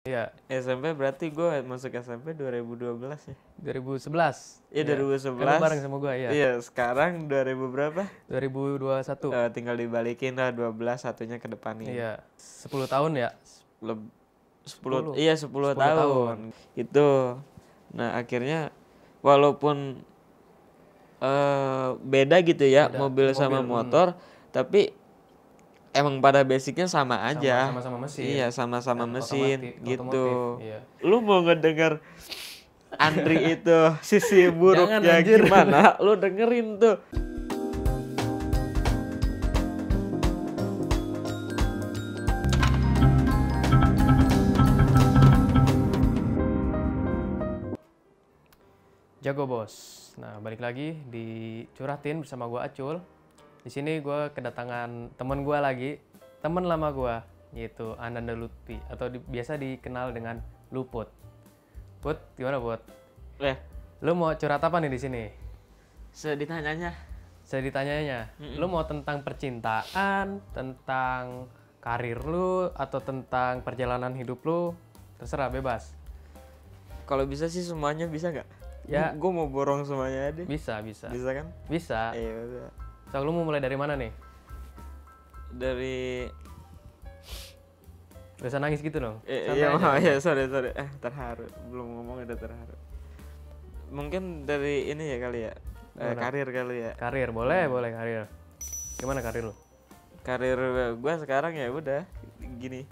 Iya. SMP berarti gue masuk SMP 2012 ya. 2011. Iya, 2011. Kan lu bareng sama gua, iya. Iya, sekarang 2000 berapa? 2021. Tinggal dibalikin lah 12, satunya ke depanin. Iya. 10 tahun ya? 10. 10. Iya, 10 10 tahun. Itu. Nah, akhirnya walaupun beda gitu ya, Beda. mobil sama motor, tapi emang pada basicnya sama aja. Sama-sama mesin. Iya, sama-sama Dan mesin gitu. otomotif, iya. Lu mau ngedenger Andri itu sisi buruknya Jangan, anjir. gimana? Lu dengerin tuh. Jago bos. Nah, balik lagi di Curhatin bersama gua Acul. Di sini gua kedatangan temen gua lagi, temen lama gua, yaitu Ananda Lutfi atau biasa dikenal dengan Luput. Put, gimana Put? Lu mau curhat apa nih di sini? Seditanyanya. Saya ditanyanya, lu mau tentang percintaan, tentang karir lu, atau tentang perjalanan hidup lu? Terserah, bebas. Kalau bisa sih semuanya, bisa nggak? Ya. Gue mau borong semuanya aja. Bisa. Bisa kan? Bisa. Iya, udah. So, lu mau mulai dari mana nih? Dari Gak usah nangis gitu dong. iya, sorry. Terharu. Belum ngomong udah terharu. Mungkin dari ini ya kali ya. Karir kali ya. Karir, boleh karir. Gimana karir lu? Karir gue sekarang ya udah gini.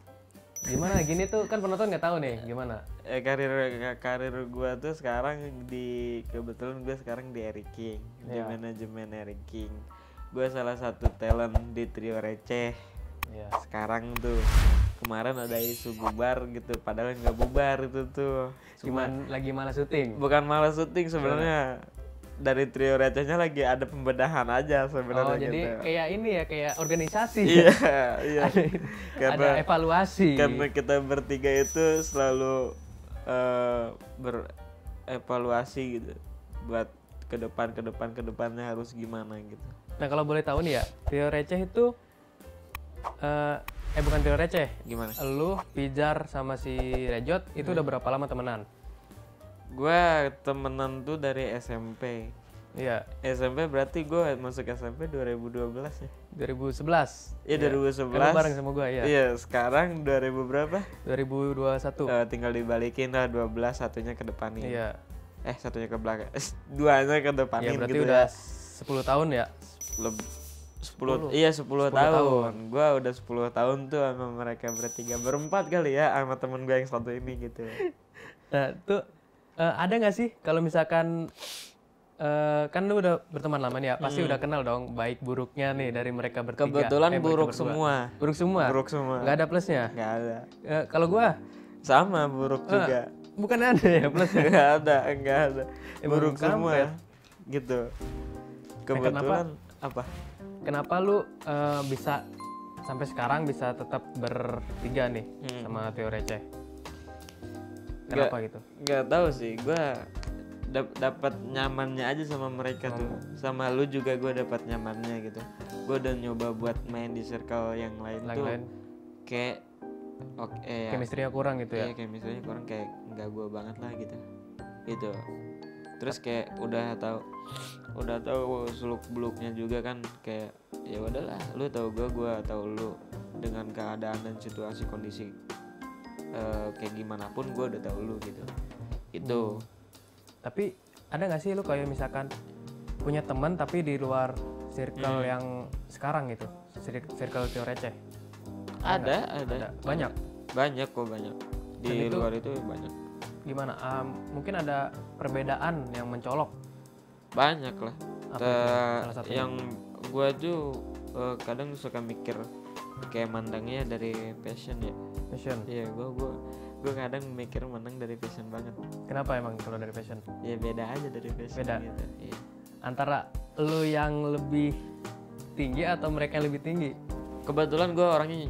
Gimana gini tuh kan penonton nggak tahu nih gimana? Karir gue tuh sekarang kebetulan gue sekarang di Eric King, di manajemen Eric King. Gue salah satu talent di Trio Receh. Iya. Sekarang tuh kemarin ada isu bubar gitu, padahal nggak bubar itu tuh. Cuman lagi malas syuting. Bukan malas syuting sebenarnya. Dari Trio Recehnya lagi ada pembedahan aja sebenarnya. Oh, jadi gitu. kayak ini ya, kayak organisasi. Iya. Ada evaluasi. Karena kita bertiga itu selalu berevaluasi gitu, buat ke depannya harus gimana gitu. Nah, kalau boleh tahu nih ya, Trio Receh itu bukan Trio Receh. Gimana? Lu, Pijar sama si Rejot itu udah berapa lama temenan? Gue temenan tuh dari SMP. Iya. SMP berarti gue masuk SMP 2012 ya. 2011. Iya, 2011. Kan lu bareng sama gua, ya. Iya, sekarang 2000 berapa? 2021. Tinggal dibalikin lah 12, satunya ke depanin. Iya. Satunya ke belakang. Duanya ke depanin Iya, berarti gitu udah ya. 10 tahun ya? 10. Iya, 10 tahun. Gua udah 10 tahun tuh sama mereka bertiga, berempat kali ya, sama temen gue yang satu ini gitu. Nah, tuh ada nggak sih kalau misalkan kan lu udah berteman lama nih ya, pasti udah kenal dong baik buruknya nih dari mereka bertiga. Kebetulan buruk mereka semua. Buruk semua? Buruk semua. Nggak ada plusnya? Nggak ada. Kalau gua? Sama, buruk juga. Bukan ada ya plusnya? Nggak ada. Buruk semua. kampret. Gitu. Kebetulan apa? Kenapa lu bisa sampai sekarang bisa tetap bertiga nih sama Trio Receh? Kenapa gitu? Nggak tahu sih, gue dapat nyamannya aja sama mereka tuh. Sama lu juga gue dapat nyamannya gitu. Gue udah nyoba buat main di circle yang lain tuh. Kayak chemistry-nya kurang gitu ya? Iya, chemistry-nya kurang, kayak nggak gue banget lah gitu. Gitu. Terus kayak udah tahu seluk beluknya juga kan, kayak ya udahlah, lu tahu gue tahu lu, dengan keadaan dan situasi kondisi kayak gimana pun gue udah tahu lu gitu. Itu. Tapi ada nggak sih lu kayak misalkan punya teman tapi di luar circle yang sekarang gitu, circle Trio Receh? Ada. Banyak kok. Di luar itu banyak. Gimana? Mungkin ada perbedaan yang mencolok? Banyak lah. Salah satunya? Yang gue tuh kadang suka mikir kayak mandangnya dari passion ya. Passion? Iya, gue kadang mikir mandang dari passion banget. Kenapa emang kalau dari passion? Ya beda aja dari passion. Beda gitu. Iya. Antara lu yang lebih tinggi atau mereka yang lebih tinggi? Kebetulan gue orangnya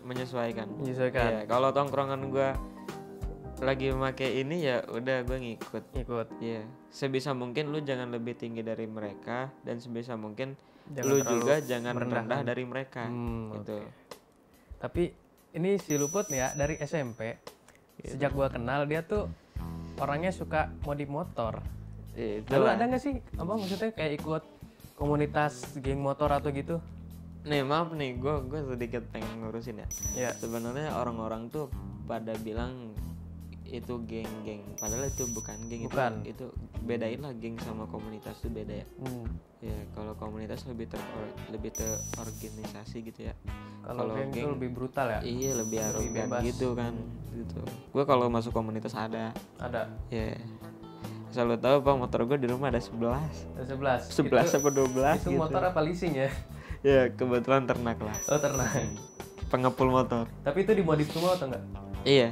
menyesuaikan. Iya, kalau tongkrongan gue lagi pakai ini ya udah gue ngikut. Iya. Sebisa mungkin lu jangan lebih tinggi dari mereka, dan sebisa mungkin lu juga jangan rendah dari mereka gitu. Okay. Tapi ini si Luput nih ya, dari SMP sejak gua kenal dia tuh orangnya suka modif motor. Itu Lalu lah. ada nggak sih apa maksudnya kayak ikut komunitas geng motor atau gitu? Nih maaf nih, gue sedikit pengen ngurusin ya. Ya. Sebenarnya orang-orang tuh pada bilang itu geng-geng, padahal itu bukan geng. Bukan. Itu bedain lah geng sama komunitas tuh beda ya. Ya kalau komunitas lebih terorganisasi gitu ya. Kalau geng itu lebih brutal ya? Iya lebih arogan bebas. gitu kan. Gitu. Gue kalau masuk komunitas ada. Ada. Ya. Selalu tahu Pak, motor gue di rumah ada 11. Ada 11. 11 apa 12 Itu gitu. motor apa leasing ya? Ya kebetulan ternak lah. Oh ternak. Pengepul motor. Tapi itu dimodif semua atau enggak? Iya.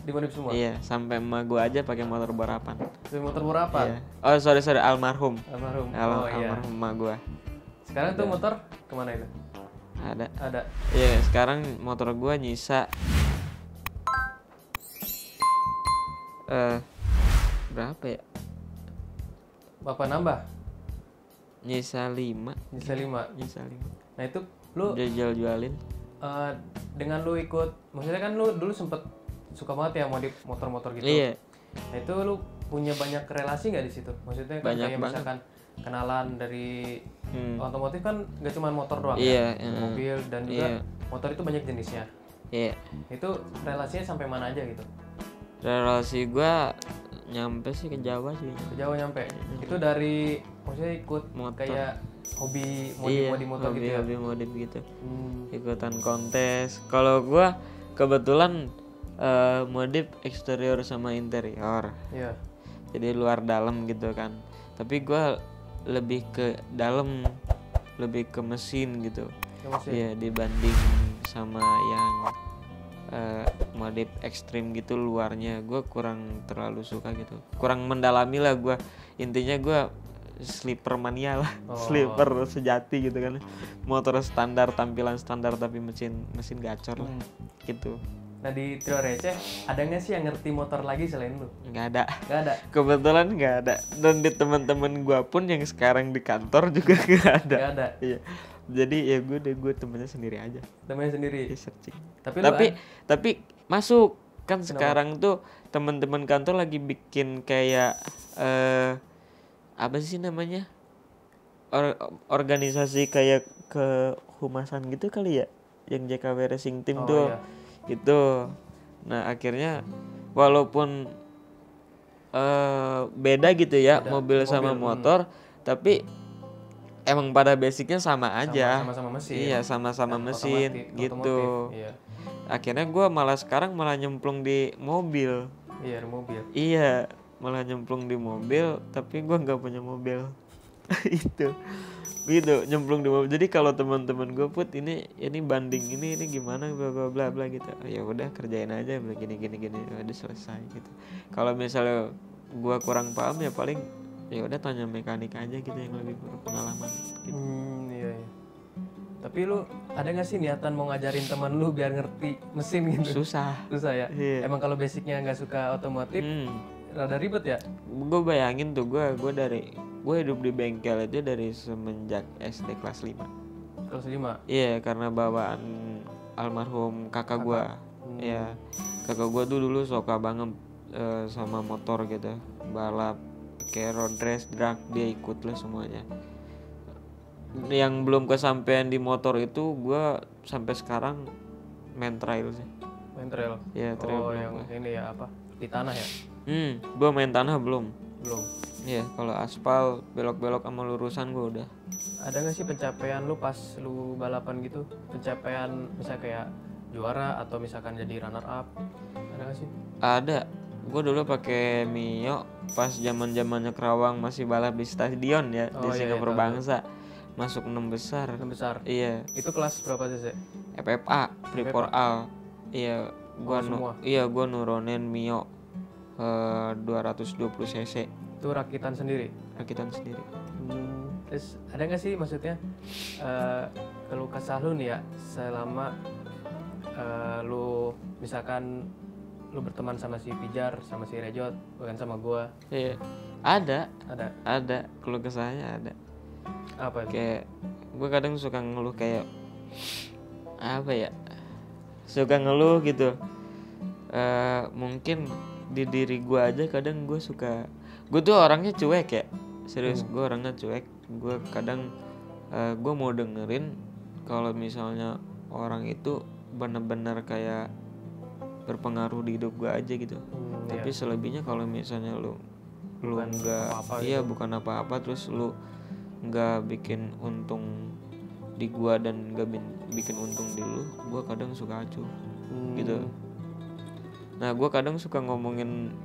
Dimodif semua? Iya, sampai emak gua aja pakai motor barapan. Itu motor berapa? Iya. Oh, sorry almarhum. Almarhum. Oh iya. Almarhum emak gua. Sekarang tuh motor kemana itu? Ada. Iya, sekarang motor gua nyisa berapa ya? Bapak nambah? Nyisa 5. Nyisa 5. Nyisa 5. Nah itu lu Jualin. dengan lu ikut, maksudnya kan lu dulu sempet suka banget ya modif motor-motor gitu. Iya. Nah itu lu punya banyak relasi nggak di situ? Maksudnya kan Banyak kayak banget. misalkan kenalan dari otomotif kan nggak cuma motor doang Iya, ya, mobil dan juga iya. motor itu banyak jenisnya. Iya. Itu relasinya sampai mana aja gitu? Relasi gua nyampe sih ke Jawa sih. Ke Jawa nyampe. Itu dari maksudnya ikut Motor. kayak hobi Iya, modif motor gitu ya. hobi modif gitu. Hmm. Ikutan kontes. Kalau gua kebetulan modif eksterior sama interior. Iya. Jadi luar dalam gitu kan. Tapi gua lebih ke dalam, lebih ke mesin gitu. Ya, masih. Iya, dibanding sama yang modif ekstrim gitu luarnya, gue kurang terlalu suka gitu, kurang mendalami lah gue. Intinya gue sleeper mania lah. Sleeper sejati gitu kan, motor standar, tampilan standar tapi mesin gacor lah gitu. Nah di Trio Receh ada nggak sih yang ngerti motor lagi selain lu? Nggak ada. Nggak ada. Kebetulan nggak ada, dan di teman-teman gue pun yang sekarang di kantor juga nggak ada. Nggak ada. Iya, jadi ya gue temennya sendiri aja. Temennya sendiri. Di searching. Tapi Tapi masuk kan. Kenapa? Sekarang tuh teman-teman kantor lagi bikin kayak apa sih namanya, organisasi kayak kehumasan gitu kali ya, yang JKW Racing Team tuh. Iya. Gitu. Nah akhirnya walaupun beda gitu ya, mobil sama motor, tapi emang pada basicnya sama aja. Sama-sama mesin. Iya, sama-sama mesin gitu. Iya. Akhirnya gue sekarang malah nyemplung di mobil. Iya, mobil. Iya, malah nyemplung di mobil, tapi gue nggak punya mobil. Itu gitu, nyemplung di mobil. Jadi kalau teman-teman gue put ini banding ini gimana bla bla bla bla gitu, ya udah kerjain aja gini udah selesai gitu. Kalau misalnya gue kurang paham ya paling ya udah tanya mekanik aja gitu yang lebih berpengalaman gitu. Iya. Tapi lu ada nggak sih niatan mau ngajarin teman lu biar ngerti mesin gitu? Susah ya. Iya. Emang kalau basicnya nggak suka otomotif, rada ribet ya. Gue bayangin tuh gue hidup di bengkel itu dari semenjak SD kelas 5. Kelas 5. Iya, karena bawaan almarhum kakak gue. Iya, kakak gue tuh dulu suka banget sama motor gitu, balap kayak road race, drag, dia ikut lah semuanya. Yang belum kesampaian di motor itu gue sampai sekarang main trail sih. Main trail. Iya, trail. Oh, yang ini ya apa? Di tanah ya? Gue main tanah belum. Iya, kalau aspal belok-belok sama lurusan gue udah. Ada nggak sih pencapaian lu pas lu balapan gitu? Pencapaian misalnya kayak juara atau misalkan jadi runner up? Ada nggak sih? Ada. Gue dulu pakai Mio pas zaman-zamannya Kerawang masih balap di stadion ya, di Singapura Bangsa. Masuk 6 besar. 6 besar. Iya. Itu kelas berapa cc? FFA, Pre-Al. Iya, gua nurunin Mio 220 cc. Itu rakitan sendiri. Terus ada nggak sih maksudnya keluh kesah lu nih ya selama lu misalkan lu berteman sama si Pijar, sama si Rejot, bukan sama gua? Iya. Ada keluh kesahnya ada. Apa itu? Kayak gue kadang suka ngeluh kayak apa ya, suka ngeluh gitu, mungkin di diri gue aja kadang gue tuh orangnya cuek ya, serius. Gue orangnya cuek. Gue kadang gue mau dengerin kalau misalnya orang itu benar-benar kayak berpengaruh di hidup gue aja gitu. Tapi selebihnya kalau misalnya lu nggak, iya gitu. Bukan apa-apa, terus lu nggak bikin untung di gua dan nggak bikin untung di lu, gua kadang suka acuh gitu. Nah gua kadang suka ngomongin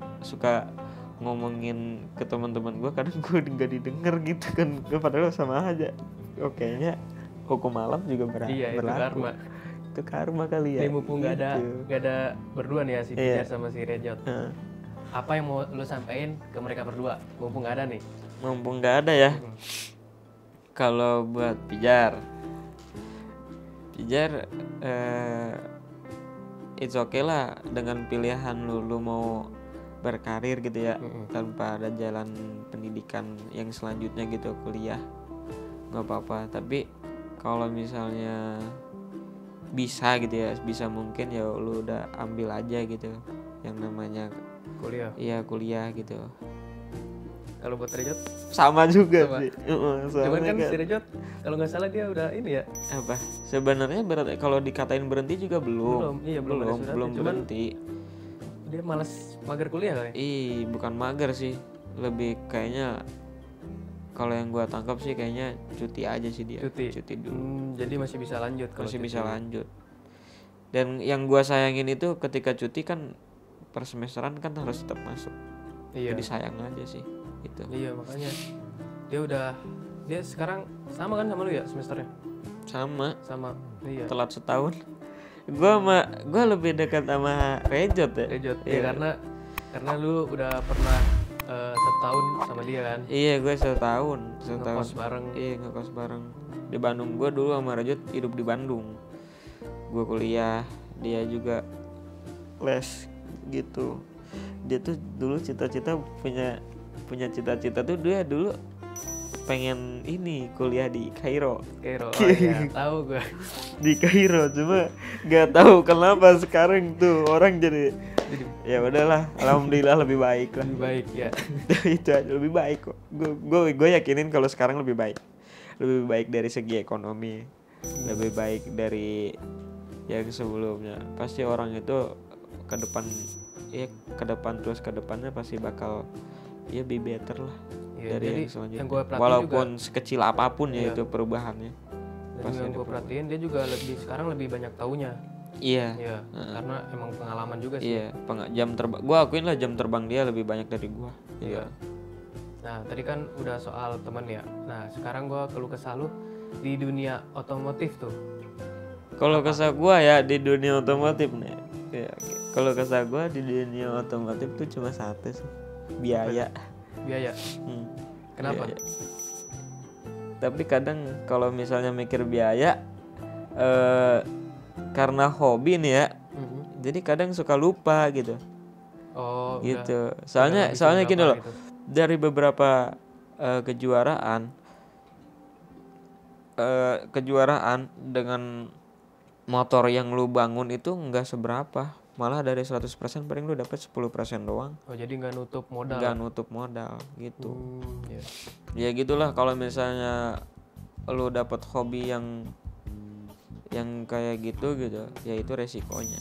ke teman-teman gua, kadang gua nggak didengar gitu kan, gua padahal sama aja. Kayaknya hukum alam juga berlaku. Itu karma kali ya. Ini mumpung nggak ada berdua nih ya, si Pijar sama si Rejot. Apa yang mau lu sampein ke mereka berdua? Mumpung nggak ada nih. Mumpung nggak ada ya. Kalau buat Pijar, it's okay lah dengan pilihan lu mau berkarir gitu ya, tanpa ada jalan pendidikan yang selanjutnya gitu, kuliah, nggak apa-apa. Tapi kalau misalnya bisa gitu ya, bisa mungkin ya lu udah ambil aja gitu yang namanya kuliah. Iya, kuliah gitu. Kalau buat Rejot sama juga sih. Cuman kan si Rejot kalau nggak salah dia udah ini ya. Apa? Sebenarnya kalau dikatain berhenti juga belum. Belum berhenti. Dia malas mager kuliah kali. Bukan mager sih. Lebih kayaknya kalau yang gua tangkap sih kayaknya cuti aja sih dia. Cuti dulu. Jadi masih bisa lanjut kalau masih bisa lanjut. Dan yang gua sayangin itu ketika cuti kan per semesteran kan harus tetap masuk. Jadi sayang aja sih itu. Iya, makanya dia sekarang sama kan sama lu ya semesternya? Sama. Iya. Telat setahun. Gua lebih dekat sama Rejot ya. Iya, karena lu udah pernah setahun sama dia kan? Iya, gue setahun. Ngekos bareng. Iya, ngekos bareng di Bandung. Gue dulu sama Rejot hidup di Bandung. Gue kuliah, dia juga les gitu. Dia tuh dulu cita-cita punya cita-cita tuh, dia dulu pengen ini kuliah di Kairo. Oh iya, tahu gue. Di Kairo, cuma nggak tahu kenapa sekarang tuh orang jadi ya udahlah, alhamdulillah lebih baik lah. Lebih baik ya. Itu aja, lebih baik kok. Gue yakinin kalau sekarang lebih baik dari segi ekonomi, lebih baik dari yang sebelumnya. Pasti orang itu ke depan terus ke depannya pasti bakal ya be better lah dari yang selanjutnya. Yang walaupun juga, sekecil apapun ya itu perubahannya. Dan yang gue perhatiin dia juga sekarang lebih banyak taunya. Iya. Karena emang pengalaman juga sih. Iya, jam terbang. Gue akuin lah jam terbang dia lebih banyak dari gue. Iya. Nah tadi kan udah soal teman ya. Nah sekarang gue keluh kesah lu di dunia otomotif tuh. Kalau kesah gue ya di dunia otomotif nih. Ya, kalau kesah gue di dunia otomotif tuh cuma satu sih, biaya. Kenapa? Biaya. Tapi kadang kalau misalnya mikir biaya, karena hobi nih ya, jadi kadang suka lupa gitu. Oh, gitu. Soalnya gini loh, dari beberapa kejuaraan dengan motor yang lu bangun itu nggak seberapa, malah dari 100% paling lu dapat 10% doang. Oh, jadi nggak nutup modal gitu. Ya gitulah, kalau misalnya lu dapat hobi yang kayak gitu ya itu resikonya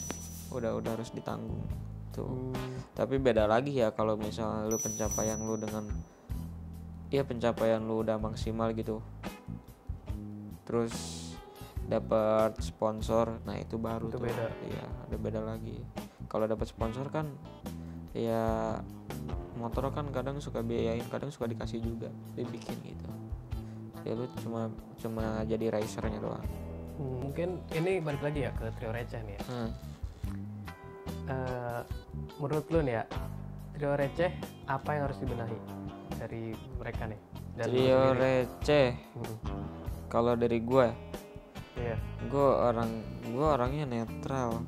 udah harus ditanggung tuh. Tapi beda lagi ya kalau misalnya lu pencapaian lu udah maksimal gitu, terus dapat sponsor, nah itu baru itu tuh beda. Iya, ada beda lagi. Kalau dapat sponsor kan ya motor kan kadang suka biayain, kadang suka dikasih juga, dibikin gitu. Ya lu cuma jadi racernya doang. Mungkin ini balik lagi ya ke trio receh nih ya. Menurut lu nih ya, trio receh apa yang harus dibenahi dari mereka nih? Dan trio receh. Kalau dari gue, iya. Gue orangnya netral.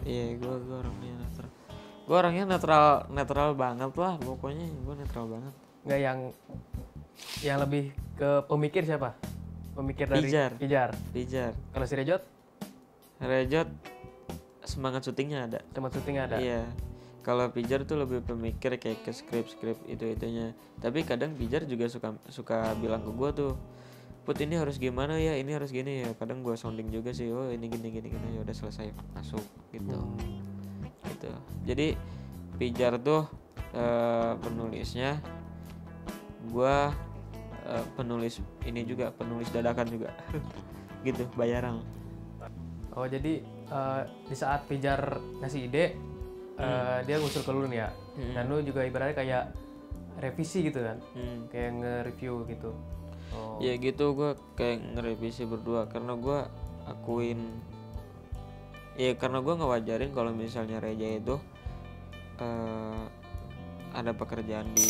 Iya, gue orangnya netral. Gue orangnya netral banget lah, pokoknya gue netral banget. Nggak yang lebih ke pemikir siapa? Pemikir dari Pijar. Pijar. Kalau si Rejot? semangat syutingnya ada. Cuma syuting ada. Iya. Kalau Pijar tuh lebih pemikir kayak ke skrip itu-itunya. Tapi kadang Pijar juga suka bilang ke gue tuh, Put ini harus gimana ya, ini harus gini ya. Kadang gue sounding juga sih, oh ini gini ya udah selesai masuk gitu. Gitu. Jadi Pijar tuh penulisnya, gue penulis ini juga, penulis dadakan juga. Gitu, bayaran. Oh jadi di saat Pijar ngasih ide, dia ngusul ke lu nih ya, dan lu juga ibaratnya kayak revisi gitu kan, kayak nge-review gitu. Oh. Ya gitu, gue kayak ngerevisi berdua karena gue akuin, ya karena gue ngewajarin kalau misalnya Reja itu ada pekerjaan di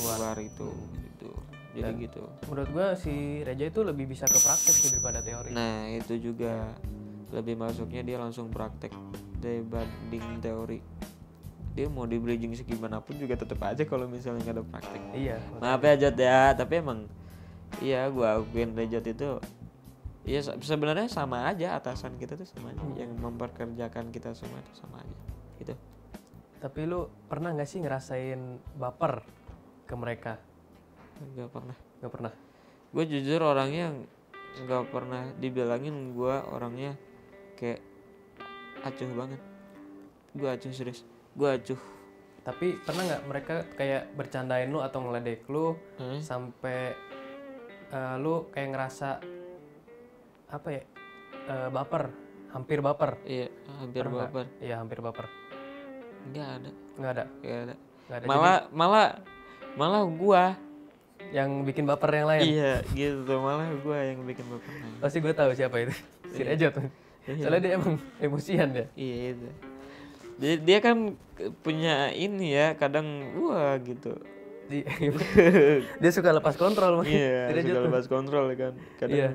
luar itu gitu. Jadi Dan gitu. Menurut gue si Reja itu lebih bisa ke praktek sih daripada teori. Nah itu juga lebih masuknya dia langsung praktek dibanding teori. Dia mau di bridging segimanapun juga tetap aja kalau misalnya nggak ada praktek. Iya. Maaf ya Jot ya, tapi emang iya gue akuin Rejot itu ya sebenarnya sama aja, atasan kita tuh sama aja, yang memperkerjakan kita semua itu sama aja gitu. Tapi lu pernah nggak sih ngerasain baper ke mereka? Nggak pernah. Nggak pernah. Gue jujur orangnya nggak pernah dibilangin gue orangnya kayak acuh banget. Gue acuh serius. Gue acuh. Tapi pernah nggak mereka kayak bercandain lu atau ngeledek lu sampai lu kayak ngerasa apa ya, baper, hampir baper? Iya, hampir Pernah baper. Iya, hampir baper. Nggak ada. Nggak ada. Malah Jadi, malah gue yang bikin baper yang lain. iya gitu, malah gue yang bikin baper. Pasti gue tahu siapa itu. Si Rejot. Soalnya dia emang emosian ya. Iya itu. Jadi dia kan punya ini ya, kadang wah gitu. Dia suka lepas kontrol. Iya, Si Rejot suka tuh. lepas kontrol kan. Kadang Iya.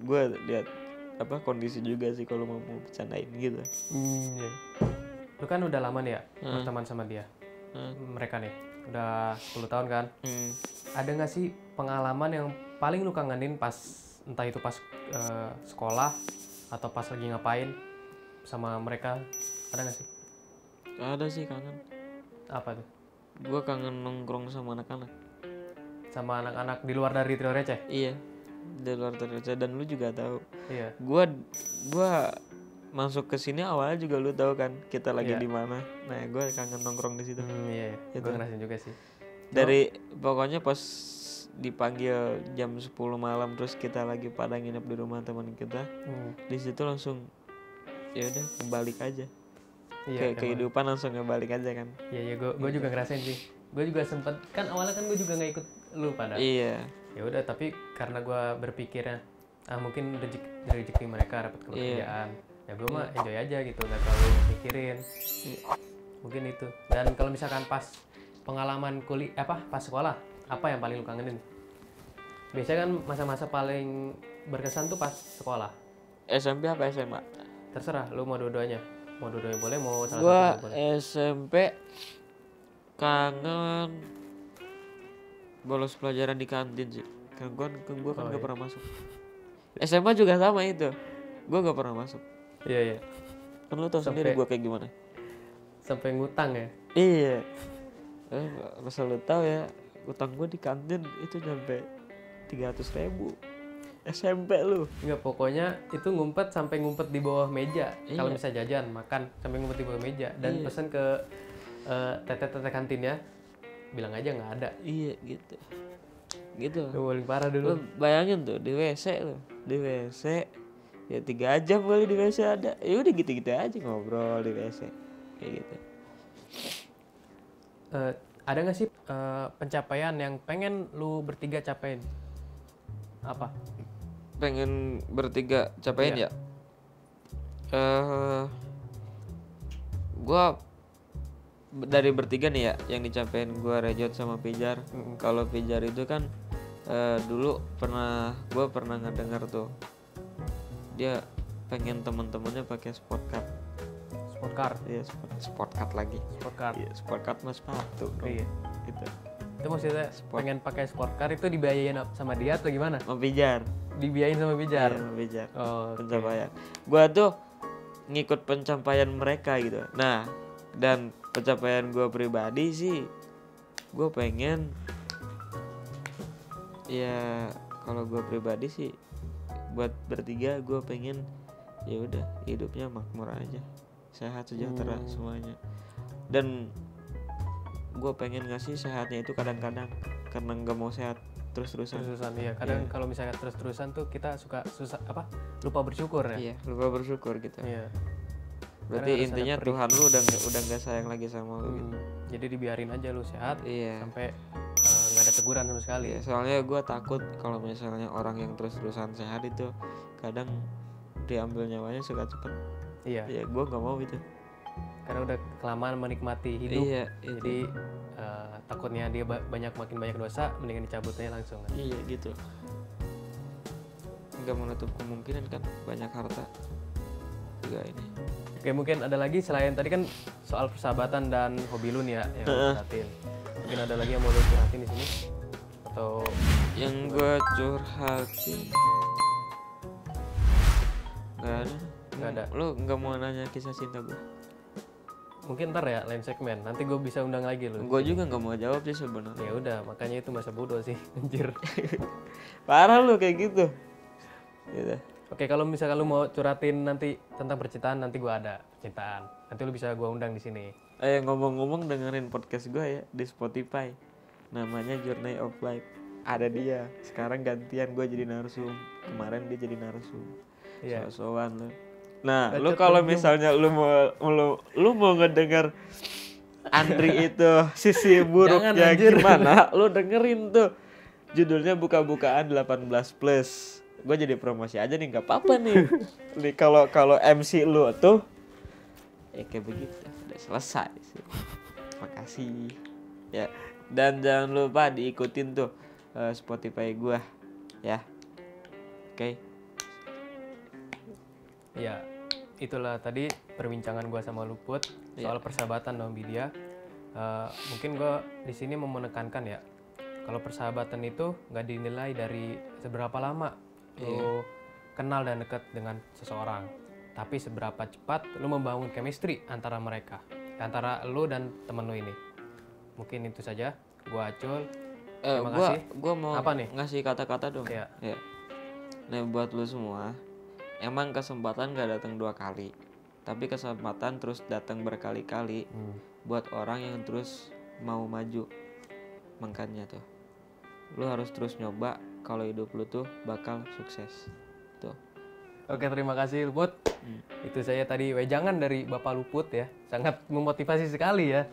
gue lihat apa kondisi juga sih kalau mau bercandain gitu. Iya. Lu kan udah lama nih ya berteman sama dia. Mereka nih udah 10 tahun kan. Ada nggak sih pengalaman yang paling lu kangenin pas, entah itu pas sekolah atau pas lagi ngapain sama mereka? Ada nggak sih? Ada sih, kangen. Apa tuh? Gue kangen nongkrong sama anak-anak. Sama anak-anak di luar dari Trio Receh? Iya, di luar terus, dan lu juga tahu. Iya. Gue masuk ke sini awalnya juga lu tahu kan kita lagi Iya. di mana. Nah, gue kangen nongkrong di situ. Iya. Gitu. Gue ngerasain juga sih. Dari pokoknya pas dipanggil jam 10 malam terus kita lagi pada nginep di rumah teman kita, di situ langsung ya udah kembali aja. Iya, Kayak kehidupan langsung kembali aja kan. Iya, gue juga ngerasain sih. Gue juga sempet kan awalnya kan gue juga nggak ikut lu pada. Iya. Ya udah, tapi karena gue berpikirnya mungkin rezeki mereka dapat pekerjaan. Ya gue mah enjoy aja gitu, nggak terlalu mikirin. Mungkin itu. Dan kalau misalkan pas pengalaman pas sekolah, apa yang paling lu kangenin? Biasanya kan masa-masa paling berkesan tuh pas sekolah. SMP apa SMA? Terserah, lu mau dua-duanya. Mau dua-duanya boleh, mau salah Gua satu boleh. SMP kangen bolos pelajaran di kantin sih. Kan gua kan gak pernah masuk. SMA juga sama itu. Gua gak pernah masuk. Iya. Kan lu tau sendiri gua kayak gimana. Sampai ngutang ya? Iya. Masa lu tahu ya, utang gua di kantin itu nyampe 300.000. SMP lu. Enggak, pokoknya itu sampai ngumpet di bawah meja. Iya. Kalau misalnya jajan, makan sampai ngumpet di bawah meja dan pesan ke tete-tete kantinnya, bilang aja nggak ada. Iya gitu. Gitu. Itu paling parah dulu. Lu bayangin tuh di WC lu. Di WC ya 3 jam kali di WC ada. Ya udah gitu-gitu aja ngobrol di WC. Kayak gitu. Ada nggak sih pencapaian yang pengen lu bertiga capain? Apa? Pengen bertiga capain ya? Gua dari bertiga nih ya yang dicapain gua, Rejot sama Pijar. Kalau Pijar itu kan dulu gue pernah ngedengar tuh dia pengen temen-temennya pakai sport car. Sport car. Iya, sport car lagi. Sport car. Iya, sport car mas sepatu dong. Iya. Gitu. Itu maksudnya pengen pakai sport car itu dibiayain sama dia atau gimana? Mau Pijar. Dibiayain sama Pijar. Iya, sama Pijar. Oh, Pencapaian. Gua tuh ngikut pencapaian mereka gitu. Nah, dan pencapaian gue pribadi sih, gue pengen ya, kalau gue pribadi sih buat bertiga gue pengen ya udah hidupnya makmur aja, sehat sejahtera semuanya. Dan gue pengen ngasih sehatnya itu kadang-kadang karena nggak mau sehat terus-terusan. Iya, kadang kalau misalnya terus-terusan tuh kita suka susah lupa bersyukur ya. Iya, lupa bersyukur gitu. Iya. Berarti intinya Tuhan lu udah nggak sayang lagi sama lu gitu. Jadi dibiarin aja lu sehat Iya. sampai nggak ada teguran sama sekali. Iya, soalnya gue takut kalau misalnya orang yang terus-terusan sehat itu kadang diambil nyawanya suka cepet. Iya. Ya gue nggak mau itu. Karena udah kelamaan menikmati hidup. Iya, jadi takutnya dia makin banyak dosa, mendingan dicabutnya langsung kan. Iya gitu. Nggak menutup kemungkinan kan banyak harta juga ini. Oke, mungkin ada lagi selain tadi kan soal persahabatan dan hobi lu nih ya yang lu curhatin. Mungkin ada lagi yang mau lu curhatin di sini atau yang gue curhatin nggak ada. Nggak ada. Lu nggak mau nanya kisah cinta gue? mungkin ntar ya lain segmen. Nanti gue bisa undang lagi lu. Gue juga nggak mau jawab sih sebenarnya. Ya udah, makanya itu masa bodoh sih, anjir. Parah lu kayak gitu. Gitu. Oke, kalau misalkan lu mau curhatin nanti tentang percintaan, nanti gue ada percintaan. Nanti lu bisa gue undang di sini. Ngomong-ngomong dengerin podcast gue ya di Spotify. Namanya Journey of Life. Ada dia. Sekarang gantian gue jadi narsum. Kemarin dia jadi narsum. Iya. So-soan lu. Nah, Bacot lu kalau lagi. misalnya lu mau ngedenger Andri itu sisi buruknya Jangan, anjir. gimana? Lu dengerin tuh. Judulnya buka-bukaan 18+. Gue jadi promosi aja nih, nggak apa-apa nih. Nih kalau MC lu tuh kayak begitu udah selesai sih. Makasih. Ya, dan jangan lupa diikutin tuh Spotify gua ya. Oke. Ya, itulah tadi perbincangan gue sama Luput soal persahabatan sama Widya. Mungkin gue di sini mau menekankan ya, kalau persahabatan itu nggak dinilai dari seberapa lama lo kenal dan dekat dengan seseorang, tapi seberapa cepat lo membangun chemistry antara mereka, antara lo dan temen lo ini. Mungkin itu saja. Gue Acul. Terima kasih. Gua mau Apa nih? ngasih kata-kata dong. Iya. Ya. Nah, buat lu semua, emang kesempatan gak datang 2 kali, tapi kesempatan terus datang berkali-kali buat orang yang terus mau maju. Makanya tuh, lu harus terus nyoba kalau hidup lu tuh bakal sukses. Tuh. Oke, terima kasih Luput. Itu saya tadi wejangan dari Bapak Luput ya, sangat memotivasi sekali ya.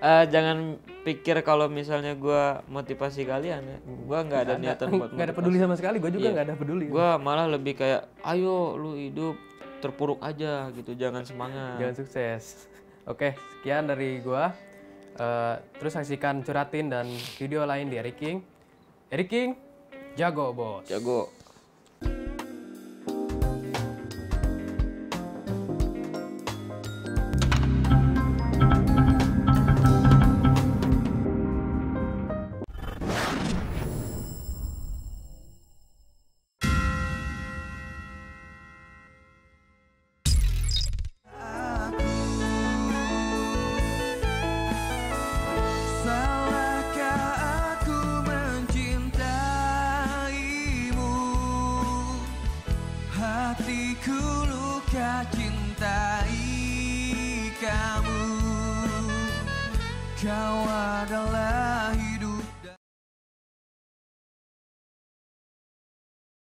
Jangan pikir kalau misalnya gue motivasi kalian ya, gue nggak ada niatan buat Nggak ada peduli sama sekali, gue juga nggak ada peduli. Gue malah lebih kayak, ayo lu hidup terpuruk aja gitu, jangan semangat. Jangan sukses. Oke, sekian dari gue. Terus saksikan Curhatin dan video lain di Eric King. Eric King, jago bos. Jago. Salahkah aku mencintaimu? Hatiku luka cintai kamu. Kau adalah hidup